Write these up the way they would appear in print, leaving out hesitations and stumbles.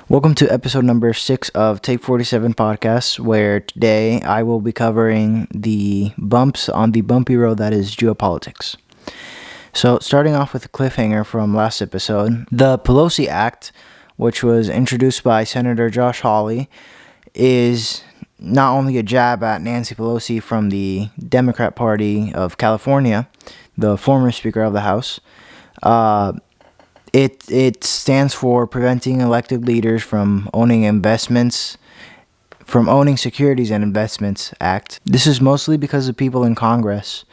Welcome to episode number 6 of Take 47 podcast, where today I will be covering the bumps on the bumpy road that is geopolitics. So, starting off with a cliffhanger from last episode, the PELOSI Act, which was introduced by Senator Josh Hawley, is not only a jab at Nancy Pelosi from the Democrat Party of California, the former Speaker of the House. It stands for preventing elected leaders from owning Securities and Investments Act. This is mostly because the people in Congress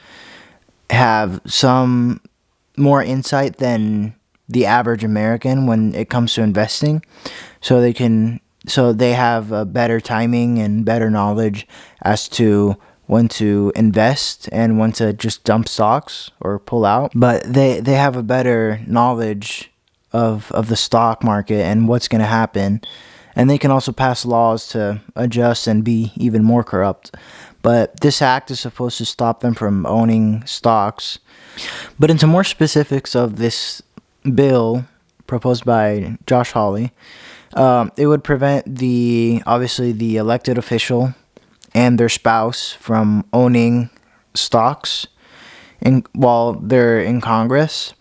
have some more insight than the average American when it comes to investing, so they have a better timing and better knowledge as to when to invest and when to just dump stocks or pull out. But they have a better knowledge of the stock market and what's going to happen, and they can also pass laws to adjust and be even more corrupt. But this act is supposed to stop them from owning stocks. But into more specifics of this bill proposed by Josh Hawley, it would prevent the elected official and their spouse from owning stocks while they're in Congress.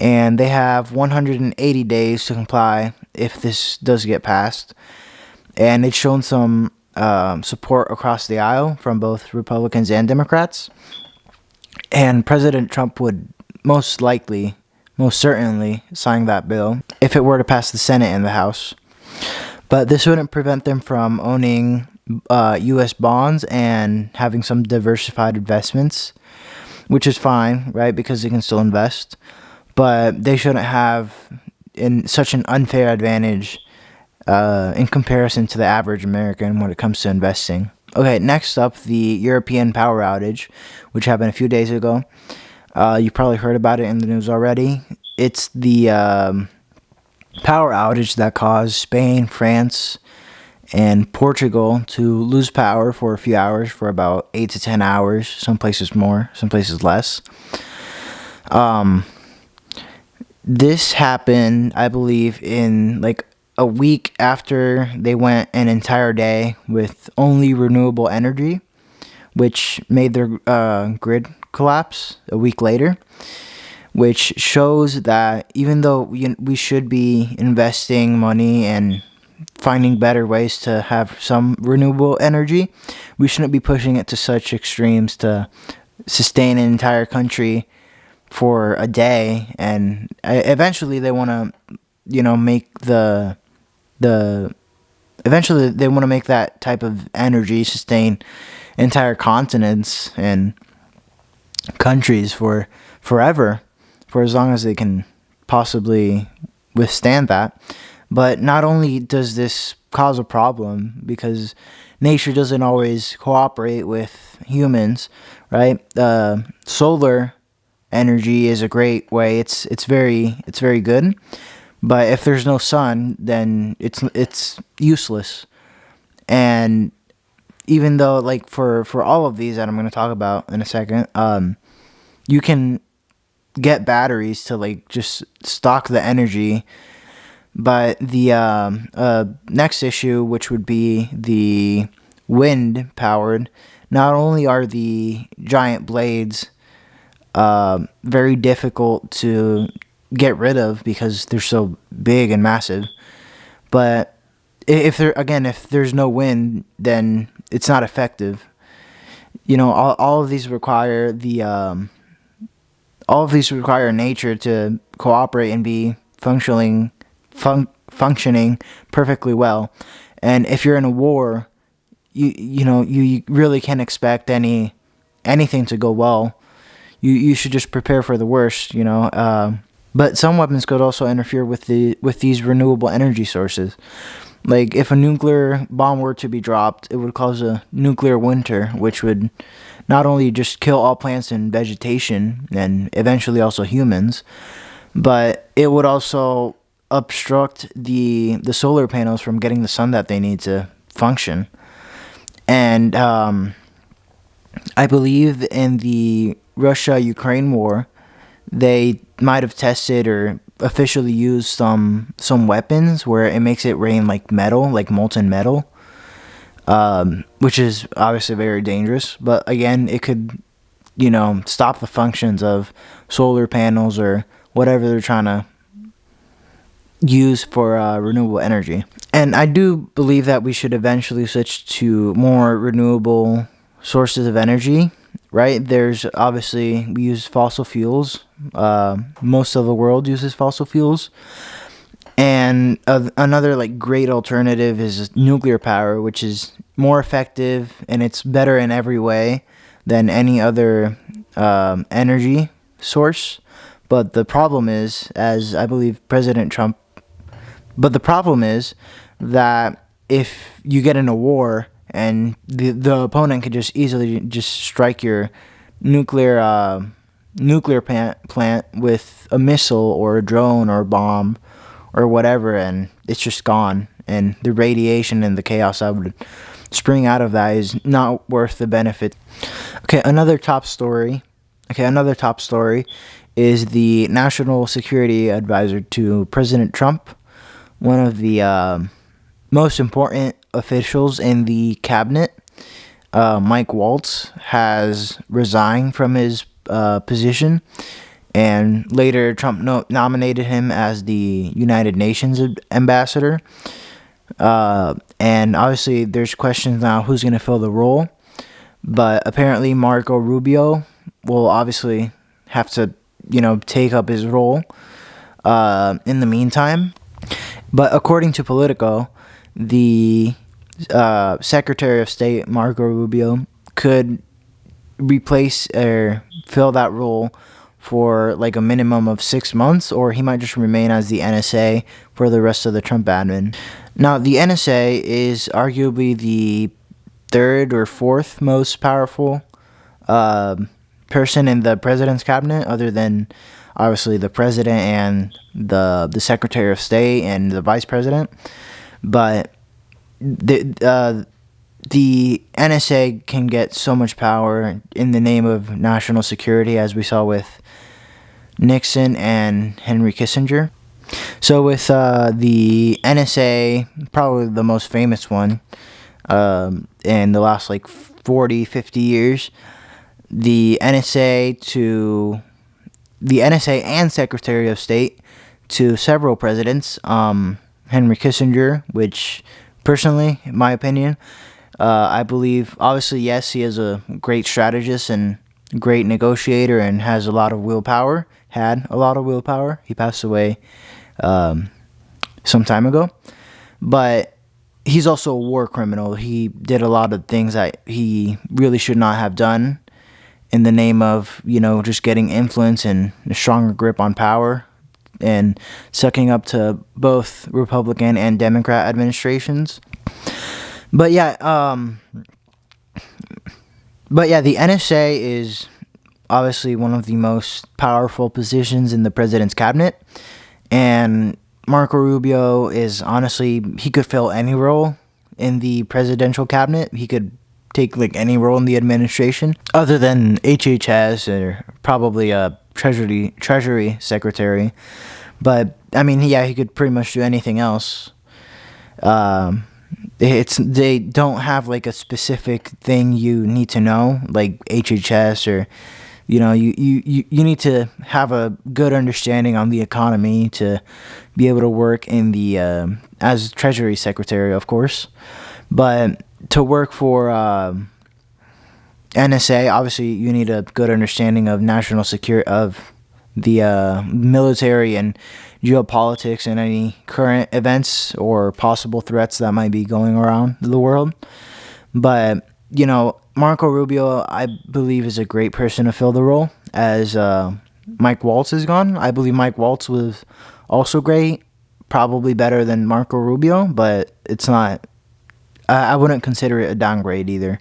And they have 180 days to comply if this does get passed. And it's shown some support across the aisle from both Republicans and Democrats. And President Trump would most certainly sign that bill if it were to pass the Senate and the House. But this wouldn't prevent them from owning U.S. bonds and having some diversified investments, which is fine, right? Because they can still invest. But they shouldn't have such an unfair advantage in comparison to the average American when it comes to investing. Okay, next up, the European power outage, which happened a few days ago. You probably heard about it in the news already. It's the power outage that caused Spain, France, and Portugal to lose power for a few hours, for about 8 to 10 hours. Some places more, some places less. This happened, I believe, in like a week after they went an entire day with only renewable energy, which made their grid collapse a week later, which shows that even though we should be investing money and finding better ways to have some renewable energy, we shouldn't be pushing it to such extremes to sustain an entire country for a day. And eventually they want to make that type of energy sustain entire continents and countries for forever, for as long as they can possibly withstand that. But not only does this cause a problem because nature doesn't always cooperate with humans, right? Solar energy is a great way. It's very good. But if there's no sun, then it's useless. And even though, like, for all of these that I'm going to talk about in a second, you can get batteries to like just stock the energy. But the next issue, which would be the wind powered, not only are the giant blades very difficult to get rid of because they're so big and massive, but if there's no wind, then it's not effective. All of these require nature to cooperate and be functioning perfectly well. And if you're in a war, you really can't expect anything to go well. You should just prepare for the worst, But some weapons could also interfere with these renewable energy sources. Like if a nuclear bomb were to be dropped, it would cause a nuclear winter, which would not only just kill all plants and vegetation and eventually also humans, but it would also obstruct the solar panels from getting the sun that they need to function. And I believe in the Russia-Ukraine war, they might have tested or officially used some weapons where it makes it rain like metal, like molten metal, which is obviously very dangerous. But again, it could, stop the functions of solar panels or whatever they're trying to use for renewable energy. And I do believe that we should eventually switch to more renewable sources of energy, right? There's obviously, we use fossil fuels. Most of the world uses fossil fuels. And another like great alternative is nuclear power, which is more effective and it's better in every way than any other energy source. But the problem is, as I believe President Trump, but the problem is that if you get in a war and the opponent can just easily just strike your nuclear plant with a missile or a drone or a bomb or whatever, and it's just gone, and the radiation and the chaos that would spring out of that is not worth the benefit. Another top story is the National Security Advisor to President Trump, one of the most important officials in the cabinet. Mike Waltz has resigned from his position, and later Trump nominated him as the United Nations ambassador. And obviously there's questions now who's going to fill the role, but apparently Marco Rubio will obviously have to, take up his role in the meantime. But according to Politico, the Secretary of State, Marco Rubio, could replace or fill that role for like a minimum of 6 months, or he might just remain as the NSA for the rest of the Trump admin. Now, the NSA is arguably the third or fourth most powerful person in the president's cabinet, other than obviously the president and the Secretary of State and the vice president. But the NSA can get so much power in the name of national security, as we saw with Nixon and Henry Kissinger. So with the NSA, probably the most famous one in the last like 40, 50 years, the NSA and Secretary of State to several presidents, Henry Kissinger, which personally, in my opinion, I believe, obviously, yes, he is a great strategist and great negotiator and had a lot of willpower. He passed away some time ago. But he's also a war criminal. He did a lot of things that he really should not have done in the name of, just getting influence and a stronger grip on power and sucking up to both Republican and Democrat administrations. But yeah, the NSA is obviously one of the most powerful positions in the president's cabinet, and Marco Rubio is honestly, he could fill any role in the presidential cabinet. He could take like any role in the administration other than HHS or probably a treasury secretary. But I mean, yeah, he could pretty much do anything else. They don't have like a specific thing you need to know, like HHS, or you need to have a good understanding on the economy to be able to work in the as Treasury Secretary, of course. But to work for NSA, obviously you need a good understanding of national security, of the military and geopolitics and any current events or possible threats that might be going around the world. But Marco Rubio, I believe, is a great person to fill the role, as Mike Waltz is gone. I believe Mike Waltz was also great, probably better than Marco Rubio, but it's not, I wouldn't consider it a downgrade either.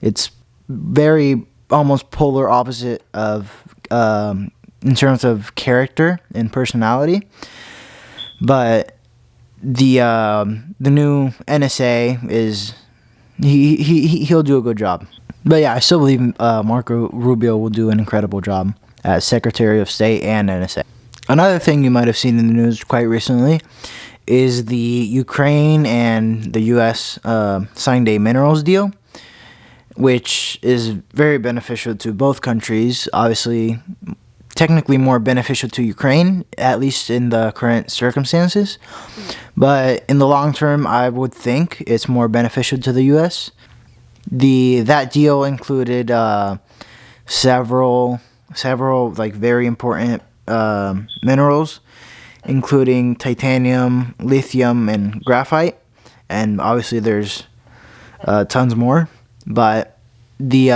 It's very almost polar opposite of in terms of character and personality. But the new NSA is, he'll do a good job. But yeah, I still believe Marco Rubio will do an incredible job as Secretary of State and NSA. Another thing you might have seen in the news quite recently is the Ukraine and the U.S. Signed a minerals deal, which is very beneficial to both countries. Obviously, technically more beneficial to Ukraine, at least in the current circumstances. But in the long term, I would think it's more beneficial to the U.S. That deal included several like very important minerals, including titanium, lithium, and graphite, and obviously there's tons more. But it's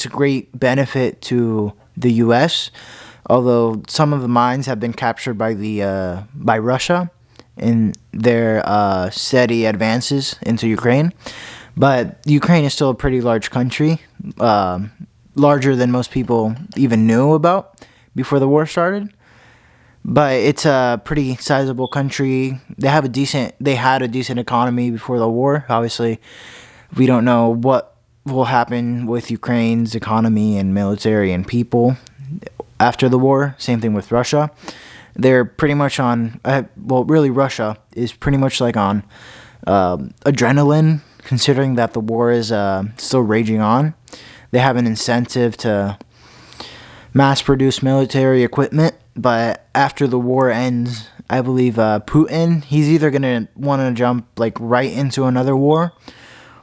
a great benefit to the U.S. Although some of the mines have been captured by Russia in their steady advances into Ukraine. But Ukraine is still a pretty large country, larger than most people even knew about before the war started. But it's a pretty sizable country. They had a decent economy before the war. Obviously, we don't know what will happen with Ukraine's economy and military and people after the war. Same thing with Russia. They're pretty much on, really Russia is pretty much like on adrenaline, considering that the war is still raging on. They have an incentive to mass produce military equipment, but after the war ends, I believe Putin, he's either going to want to jump like right into another war,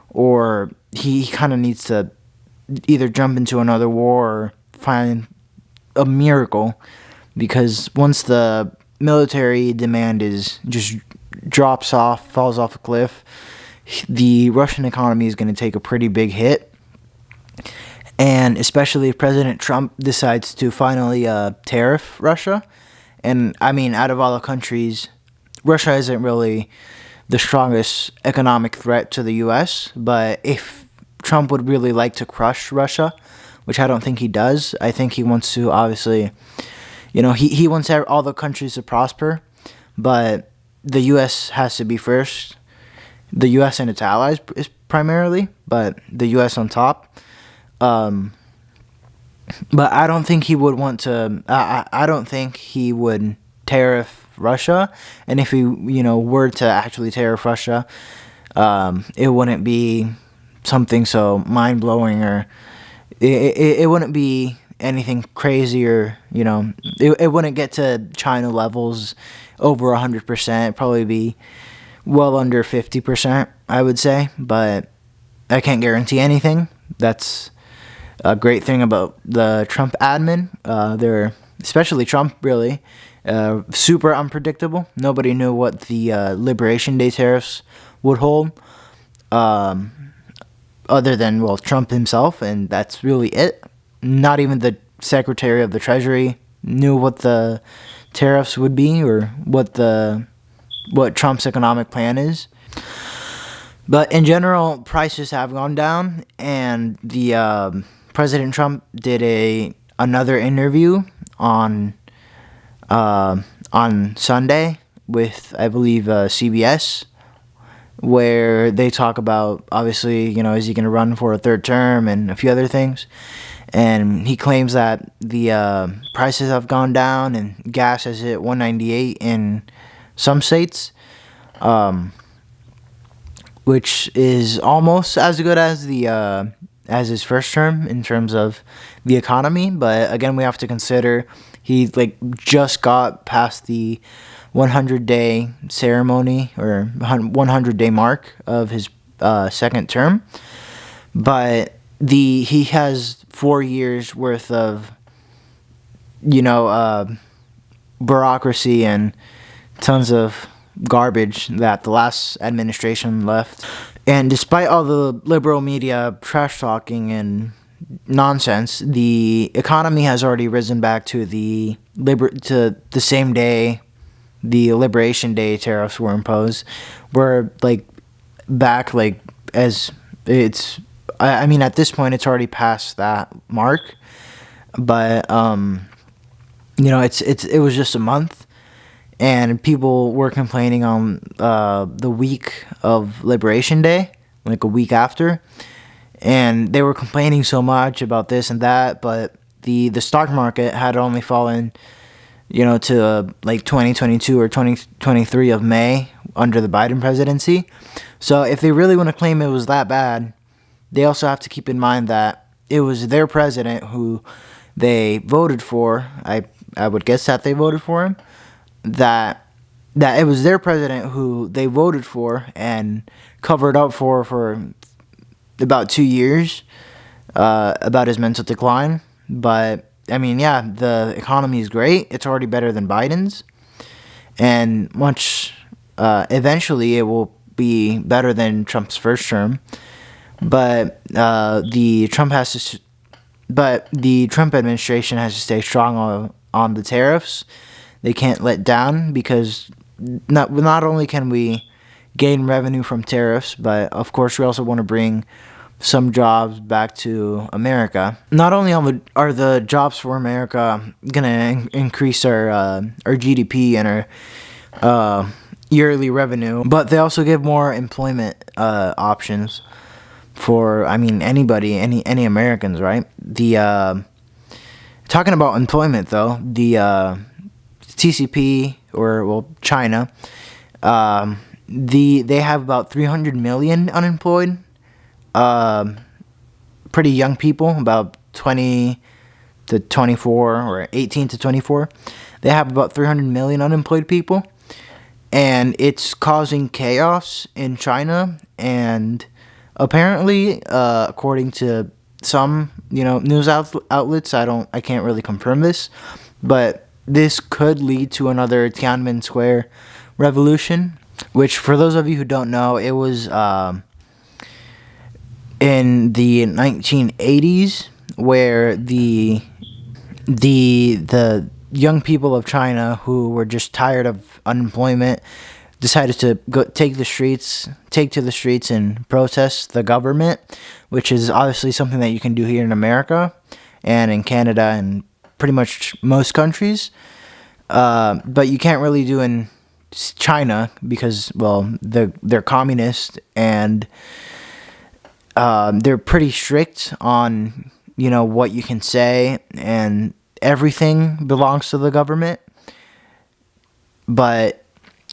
or he kind of needs to either jump into another war or find a miracle, because once the military demand is just falls off a cliff, the Russian economy is going to take a pretty big hit. And especially if President Trump decides to finally tariff Russia. And I mean, out of all the countries, Russia isn't really the strongest economic threat to the U.S. But if Trump would really like to crush Russia, which I don't think he does, I think he wants to, obviously, he wants all the countries to prosper. But the U.S. has to be first. The U.S. and its allies is primarily, but the U.S. on top. But I don't think he would want to. I don't think he would tariff Russia. And if he, were to actually tariff Russia, it wouldn't be something so mind blowing, or it wouldn't be anything crazy, or it wouldn't get to China levels over 100%. It'd probably be well under 50%, I would say. But I can't guarantee anything. That's a great thing about the Trump admin. They're, especially Trump, really, super unpredictable. Nobody knew what the Liberation Day tariffs would hold, other than, Trump himself, and that's really it. Not even the Secretary of the Treasury knew what the tariffs would be, or what Trump's economic plan is. But in general, prices have gone down, and the President Trump did another interview on Sunday with, I believe, CBS, where they talk about, obviously, is he going to run for a third term and a few other things. And he claims that the prices have gone down, and gas is at $1.98 in some states, which is almost as good as as his first term in terms of the economy. But again, we have to consider he just got past the 100-day ceremony, or 100-day mark of his second term. But he has 4 years worth of bureaucracy and tons of garbage that the last administration left. And despite all the liberal media trash talking and nonsense, the economy has already risen back to the same day the Liberation Day tariffs were imposed. We're back as it's. I mean, at this point, it's already past that mark, but it was just a month. And people were complaining on the week of Liberation Day, like a week after. And they were complaining so much about this and that. But the stock market had only fallen, to like 2022 or 2023 of May under the Biden presidency. So if they really want to claim it was that bad, they also have to keep in mind that it was their president who they voted for. I would guess that they voted for him. That it was their president who they voted for and covered up for about 2 years about his mental decline. But I mean, yeah, the economy is great. It's already better than Biden's, and eventually it will be better than Trump's first term. But the Trump administration has to stay strong on the tariffs. They can't let down, because not only can we gain revenue from tariffs, but of course we also want to bring some jobs back to America. Not only are the jobs for America gonna increase our GDP and our yearly revenue, but they also give more employment options for, anybody, any Americans, right? Talking about employment though, the TCP, or China, they have about 300 million unemployed, pretty young people, about 20 to 24 or 18 to 24. They have about 300 million unemployed people, and it's causing chaos in China. And apparently, according to some news outlets, I can't really confirm this, but this could lead to another Tiananmen Square revolution, which, for those of you who don't know, it was in the 1980s, where the young people of China who were just tired of unemployment decided to take to the streets and protest the government, which is obviously something that you can do here in America and in Canada and pretty much most countries, but you can't really do in China because, they're communist, and they're pretty strict on what you can say, and everything belongs to the government.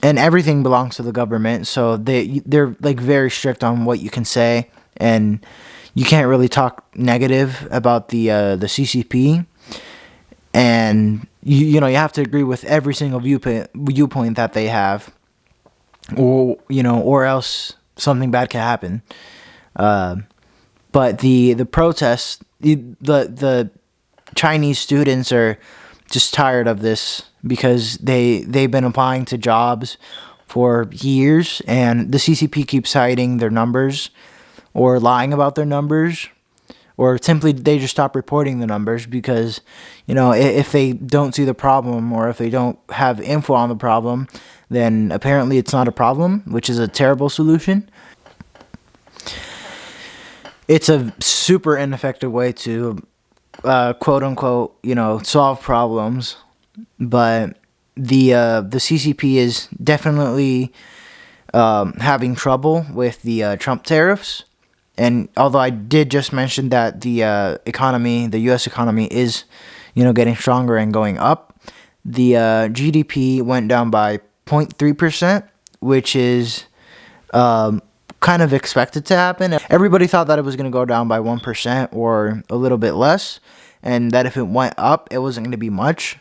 Everything belongs to the government, so they're like very strict on what you can say, and you can't really talk negative about the CCP. And you have to agree with every single viewpoint that they have, or else something bad can happen. But the protests, the Chinese students are just tired of this, because they've been applying to jobs for years, and the CCP keeps hiding their numbers or lying about their numbers, or simply they just stop reporting the numbers because, if they don't see the problem, or if they don't have info on the problem, then apparently it's not a problem, which is a terrible solution. It's a super ineffective way to, quote unquote, solve problems. But the CCP is definitely having trouble with the Trump tariffs. And although I did just mention that the U.S. economy is, getting stronger and going up, the GDP went down by 0.3%, which is kind of expected to happen. Everybody thought that it was going to go down by 1% or a little bit less, and that if it went up, it wasn't going to be much.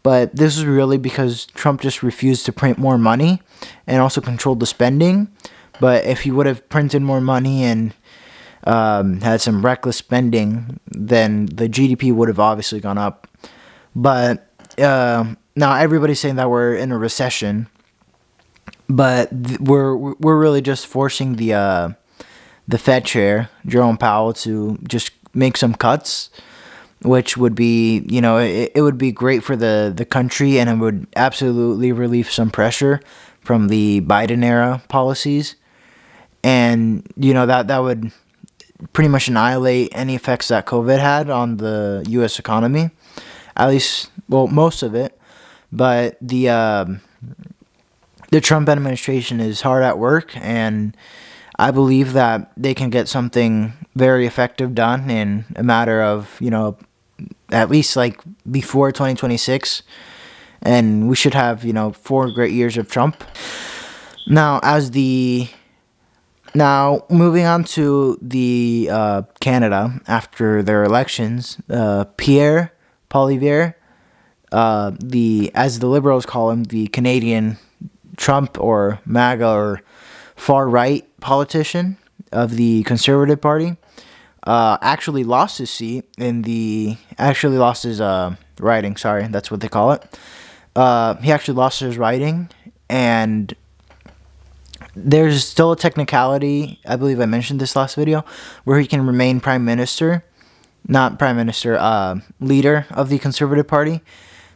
But this is really because Trump just refused to print more money and also controlled the spending. But if he would have printed more money and had some reckless spending, then the GDP would have obviously gone up. But now everybody's saying that we're in a recession, but we're really just forcing the Fed chair, Jerome Powell, to just make some cuts, which would be, it would be great for the country, and it would absolutely relieve some pressure from the Biden era policies. And, that would pretty much annihilate any effects that COVID had on the U.S. economy, at least, most of it. But the Trump administration is hard at work, and I believe that they can get something very effective done in a matter of, at least like before 2026, and we should have 4 great years of Trump. Now, moving on to the Canada after their elections, Pierre Poilievre, as the Liberals call him, the Canadian Trump or MAGA or far right politician of the Conservative Party, actually lost his seat actually lost his riding. Sorry, that's what they call it. He actually lost his riding, and there's still a technicality, I believe I mentioned this last video, where he can remain leader of the Conservative Party.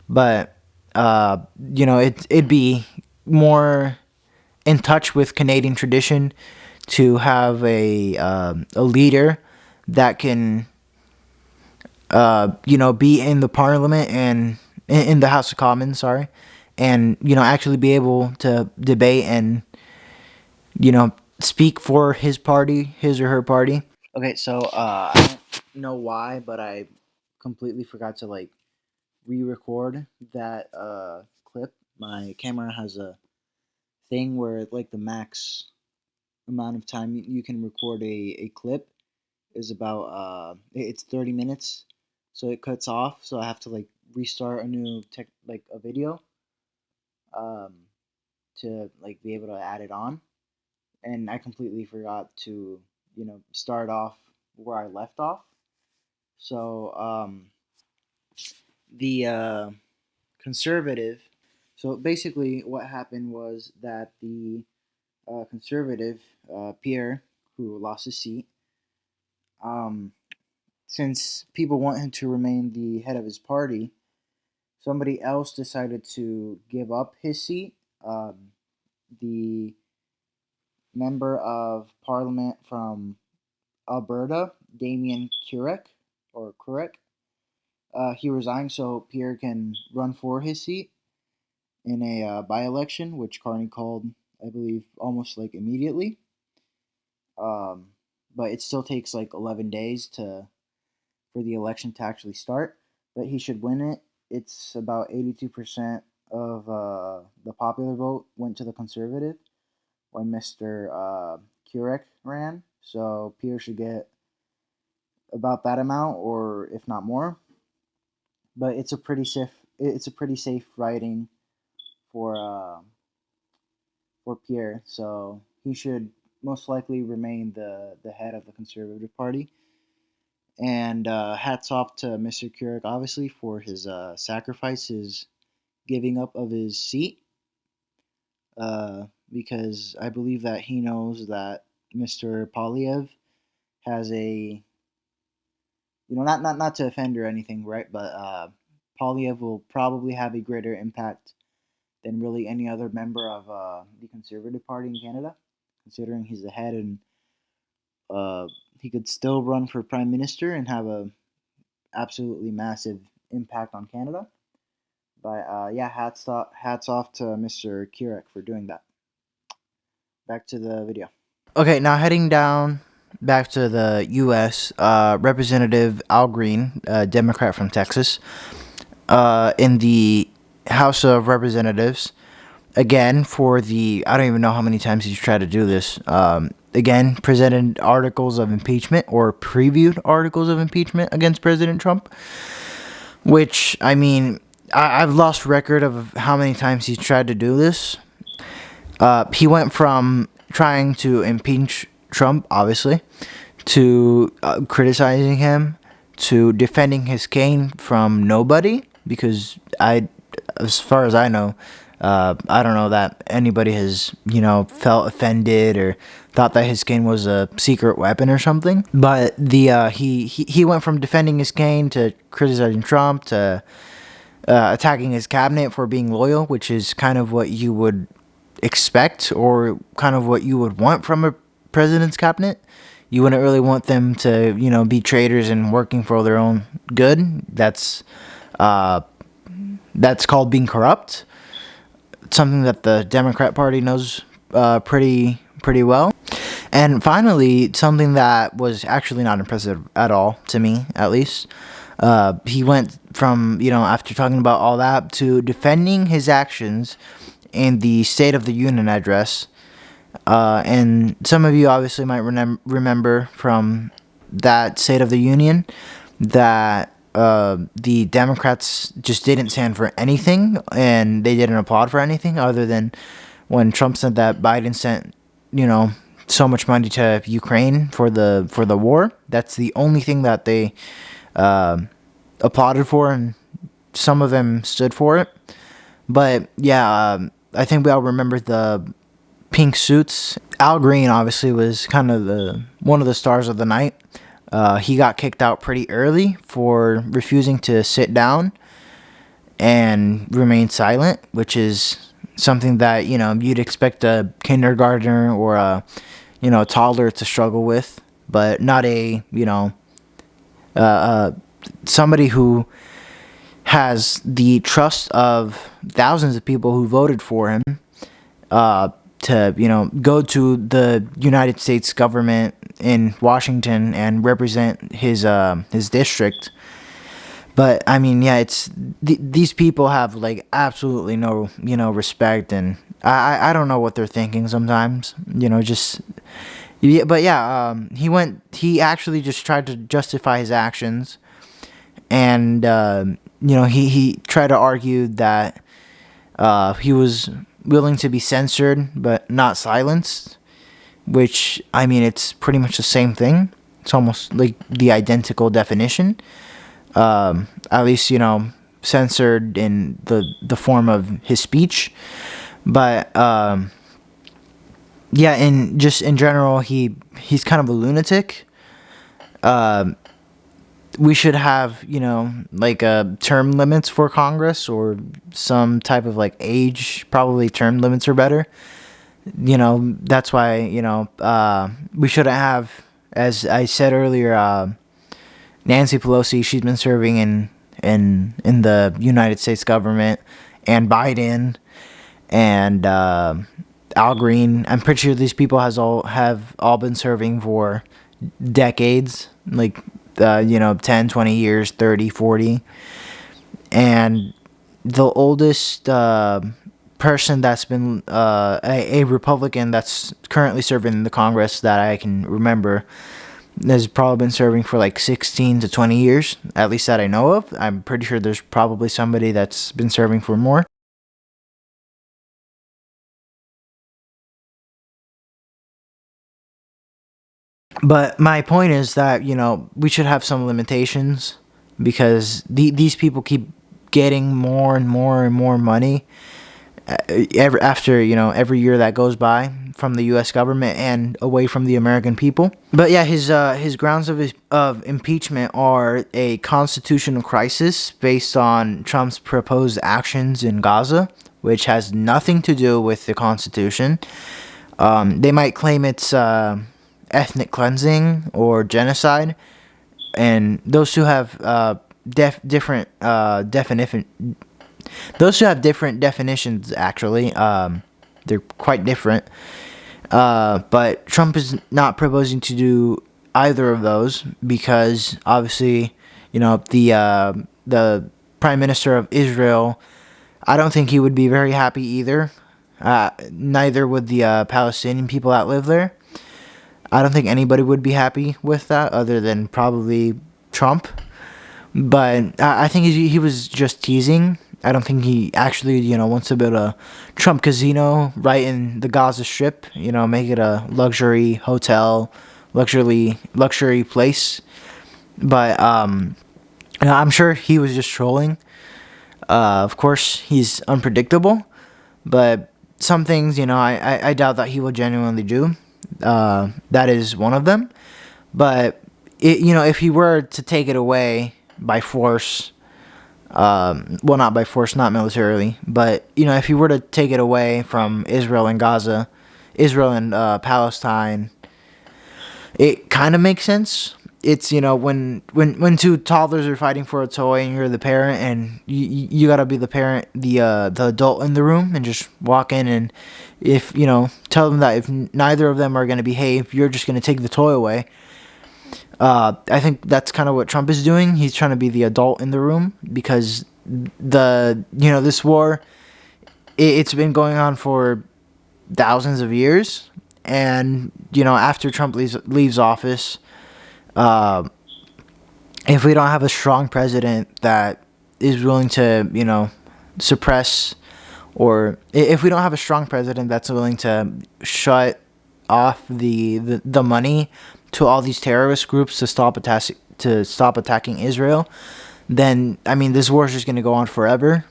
But, it'd be more in touch with Canadian tradition to have a leader that can, be in the Parliament and in the House of Commons, and, actually be able to debate and, speak for his or her party. Okay, so I don't know why, but I completely forgot to re-record that clip. My camera has a thing where the max amount of time you can record a clip is about it's 30 minutes, so it cuts off. So I have to restart a new a video to be able to add it on. And I completely forgot to, start off where I left off. So, the conservative. So basically, what happened was that the conservative Pierre, who lost his seat, since people want him to remain the head of his party, somebody else decided to give up his seat. The member of Parliament from Alberta, Damien Kurek, he resigned so Pierre can run for his seat in a by-election, which Carney called, I believe, almost immediately. But it still takes 11 days for the election to actually start. But he should win it. It's about 82% of the popular vote went to the Conservative when Mr. Kurek ran. So Pierre should get about that amount, or if not more. But it's a pretty safe riding for Pierre. So he should most likely remain the head of the Conservative Party. And hats off to Mr. Kurek, obviously, for his sacrifice, his giving up of his seat. Because I believe that he knows that Mr. Poilievre has a, not to offend or anything, right? But Poilievre will probably have a greater impact than really any other member of the Conservative Party in Canada, considering he's the head, and he could still run for Prime Minister and have a absolutely massive impact on Canada. But hats off to Mr. Kurek for doing that. Back to the video. Okay, now heading down back to the U.S., Representative Al Green, a Democrat from Texas, in the House of Representatives, again, I don't even know how many times he's tried to do this, again, presented articles of impeachment or previewed articles of impeachment against President Trump, which, I mean, I've lost record of how many times he's tried to do this. He went from trying to impeach Trump, obviously, to criticizing him, to defending his cane from nobody, because as far as I know, I don't know that anybody has, felt offended or thought that his cane was a secret weapon or something. But he went from defending his cane to criticizing Trump to attacking his cabinet for being loyal, which is kind of what you would expect or kind of what you would want from a president's cabinet. You wouldn't really want them to, be traitors and working for their own good. That's called being corrupt. Something that the Democrat Party knows pretty well. And finally, something that was actually not impressive at all, to me at least, He went from, after talking about all that, to defending his actions in the State of the Union address. And some of you obviously might remember from that State of the Union that the Democrats just didn't stand for anything, and they didn't applaud for anything other than when Trump said that Biden sent, so much money to Ukraine for the war. That's the only thing that they applauded for, and some of them stood for it. But yeah, I think we all remember the pink suits. Al Green obviously was kind of one of the stars of the night. He got kicked out pretty early for refusing to sit down and remain silent, which is something that you'd expect a kindergartner or a toddler to struggle with, but not somebody who has the trust of thousands of people who voted for him to go to the United States government in Washington and represent his district. But I mean, yeah, it's these people have like absolutely no respect, and I don't know what they're thinking sometimes. Just yeah, but yeah, he actually just tried to justify his actions, and he tried to argue that he was willing to be censored but not silenced, which, I mean, it's pretty much the same thing. It's almost like the identical definition. At least, censored in the form of his speech. But, yeah, in general, he's kind of a lunatic. We should have, like term limits for Congress, or some type of like age. Probably term limits are better. That's why, we shouldn't have, as I said earlier, Nancy Pelosi, she's been serving in the United States government, and Biden and Al Green. I'm pretty sure these people have all been serving for decades, like 10, 20 years, 30, 40. And the oldest person that's been a Republican that's currently serving in the Congress that I can remember has probably been serving for like 16 to 20 years, at least that I know of. I'm pretty sure there's probably somebody that's been serving for more. But my point is that, we should have some limitations, because these people keep getting more and more and more money every year that goes by from the U.S. government and away from the American people. But yeah, his grounds of impeachment are a constitutional crisis based on Trump's proposed actions in Gaza, which has nothing to do with the Constitution. They might claim it's ethnic cleansing or genocide, and those two have different definition. Those two have different definitions, actually. They're quite different. But Trump is not proposing to do either of those, because obviously, the Prime Minister of Israel, I don't think he would be very happy either. Neither would the Palestinian people that live there. I don't think anybody would be happy with that, other than probably Trump. But I think he was just teasing. I don't think he actually, wants to build a Trump casino right in the Gaza Strip, make it a luxury hotel, luxury place. But I'm sure he was just trolling. Of course, he's unpredictable, but some things, I doubt that he will genuinely do. That is one of them. But if he were to take it away by force, well, not by force, not militarily, but if he were to take it away from Israel and Gaza, Israel and Palestine, it kind of makes sense. It's when two toddlers are fighting for a toy and you're the parent, and you gotta be the parent, the adult in the room, and just walk in, and tell them that if neither of them are gonna behave, you're just gonna take the toy away. I think that's kind of what Trump is doing. He's trying to be the adult in the room, because this war, it's been going on for thousands of years, and after Trump leaves office, if we don't have a strong president that is willing to suppress, or if we don't have a strong president that's willing to shut off the money to all these terrorist groups to stop attacking Israel, then this war is just going to go on forever.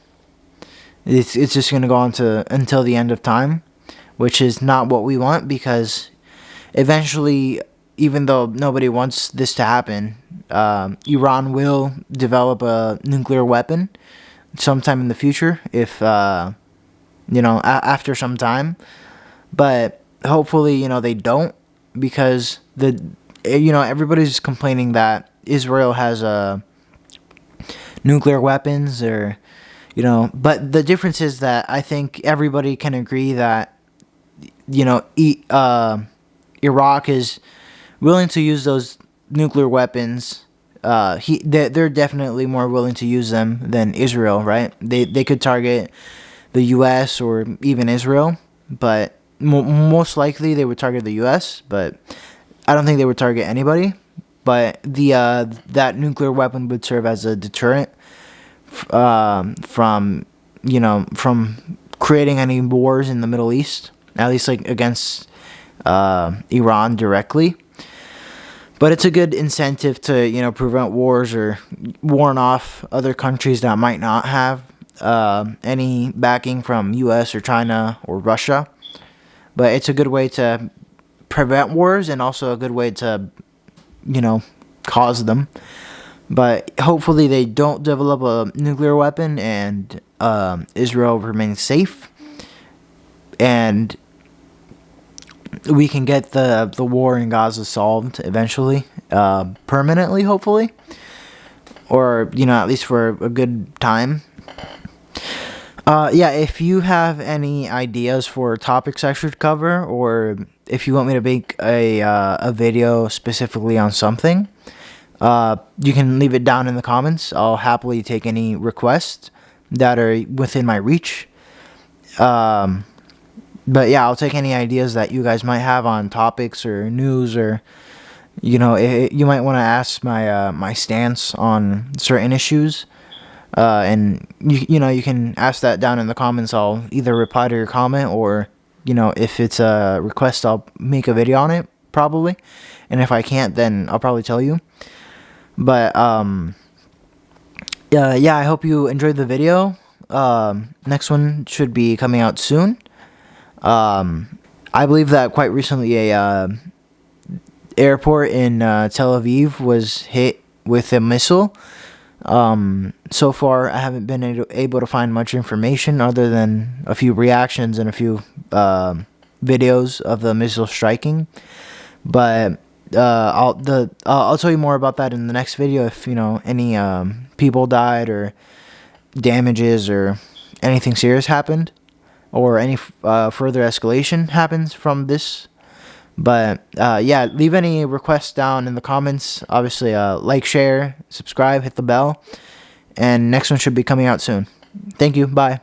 It's just going to go on until the end of time, which is not what we want, because eventually, even though nobody wants this to happen, Iran will develop a nuclear weapon sometime in the future, if after some time. But hopefully, they don't, because everybody's complaining that Israel has nuclear weapons, or but the difference is that I think everybody can agree that Iraq is willing to use those nuclear weapons. They're definitely more willing to use them than Israel, right? They could target the U.S. or even Israel, but most likely they would target the U.S., but I don't think they would target anybody. But that nuclear weapon would serve as a deterrent from creating any wars in the Middle East, at least against Iran directly. But it's a good incentive to prevent wars, or warn off other countries that might not have any backing from U.S. or China or Russia. But it's a good way to prevent wars, and also a good way to cause them. But hopefully they don't develop a nuclear weapon, and Israel remains safe, and we can get the war in Gaza solved eventually, permanently, hopefully, or at least for a good time. If you have any ideas for topics I should cover, or if you want me to make a video specifically on something, you can leave it down in the comments. I'll happily take any requests that are within my reach. But yeah, I'll take any ideas that you guys might have on topics or news, or you might want to ask my stance on certain issues, and you can ask that down in the comments. I'll either reply to your comment, or if it's a request, I'll make a video on it probably, and if I can't, then I'll probably tell you. But yeah, I hope you enjoyed the video. Next one should be coming out soon. I believe that quite recently a airport in Tel Aviv was hit with a missile. So far, I haven't been able to find much information other than a few reactions and a few videos of the missile striking. But I'll tell you more about that in the next video. If any people died, or damages, or anything serious happened, or any further escalation happens from this. But yeah, leave any requests down in the comments. Obviously, like, share, subscribe, hit the bell, and next one should be coming out soon. Thank you. Bye.